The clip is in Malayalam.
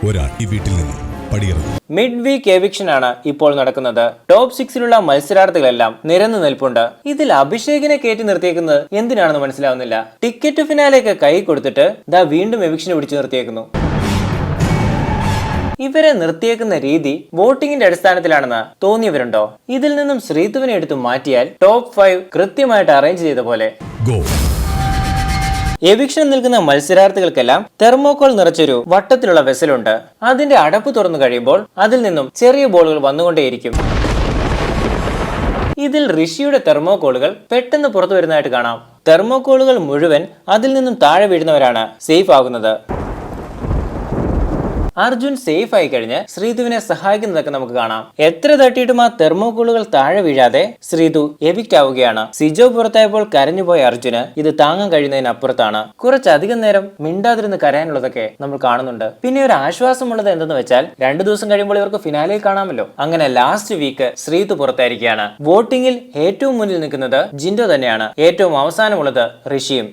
ഒരാൾ ഈ വീട്ടിൽ നിന്ന് പടിയിറങ്ങും. മിഡ് വീക്ക് എവിക്ഷൻ ആണ് ഇപ്പോൾ നടക്കുന്നത്. ടോപ്പ് 6 മത്സരാർത്ഥികളെല്ലാം നിരന്നു നിൽപ്പുണ്ട്. ഇതിൽ അഭിഷേകിനെ കയറ്റി നിർത്തിയേക്കുന്നത് എന്തിനാണെന്ന് മനസ്സിലാവുന്നില്ല. ടിക്കറ്റ് ഫിനാലേക്ക് കൈ കൊടുത്തിട്ട് ദാ വീണ്ടും എവിക്ഷന് പിടിച്ചു നിർത്തിയേക്കുന്നു. ഇവരെ നിർത്തിയേക്കുന്ന രീതി വോട്ടിംഗിന്റെ അടിസ്ഥാനത്തിലാണെന്ന് തോന്നിയവരുണ്ടോ? ഇതിൽ നിന്നും ശ്രീതുവിനെ എടുത്തു മാറ്റിയാൽ ടോപ്പ് 5 കൃത്യമായിട്ട് അറേഞ്ച് ചെയ്ത പോലെ. എവിക്ഷൻ നിൽക്കുന്ന മത്സരാർത്ഥികൾക്കെല്ലാം തെർമോകോൾ നിറച്ചൊരു വട്ടത്തിലുള്ള വെസലുണ്ട്. അതിന്റെ അടപ്പ് തുറന്നു കഴിയുമ്പോൾ അതിൽ നിന്നും ചെറിയ ബോളുകൾ വന്നുകൊണ്ടേയിരിക്കും. ഇതിൽ ഋഷിയുടെ തെർമോകോളുകൾ പെട്ടെന്ന് പുറത്തു വരുന്നതായിട്ട് കാണാം. തെർമോകോളുകൾ മുഴുവൻ അതിൽ നിന്നും താഴെ വീഴുന്നവരാണ് സേഫ് ആകുന്നത്. അർജുൻ സേഫ് ആയി കഴിഞ്ഞ് ശ്രീതുവിനെ സഹായിക്കുന്നതൊക്കെ നമുക്ക് കാണാം. എത്ര തട്ടിയിട്ടും ആ തെർമോകോളുകൾ താഴെ വീഴാതെ ശ്രീതു എവിക്റ്റ് ആവുകയാണ്. സിജോ പുറത്തായപ്പോൾ കരഞ്ഞുപോയ അർജുന് ഇത് താങ്ങാൻ കഴിയുന്നതിനപ്പുറത്താണ്. കുറച്ചധികം നേരം മിണ്ടാതിരുന്ന് കരയാനുള്ളതൊക്കെ നമ്മൾ കാണുന്നുണ്ട്. പിന്നെ ഒരു ആശ്വാസമുള്ളത് എന്തെന്ന് വെച്ചാൽ 2 ദിവസം കഴിയുമ്പോൾ ഇവർക്ക് ഫിനാലയിൽ കാണാമല്ലോ. അങ്ങനെ ലാസ്റ്റ് വീക്ക് ശ്രീതു പുറത്തായിരിക്കുകയാണ്. വോട്ടിംഗിൽ ഏറ്റവും മുന്നിൽ നിൽക്കുന്നത് ജിൻഡോ തന്നെയാണ്. ഏറ്റവും അവസാനമുള്ളത് ഋഷിയും.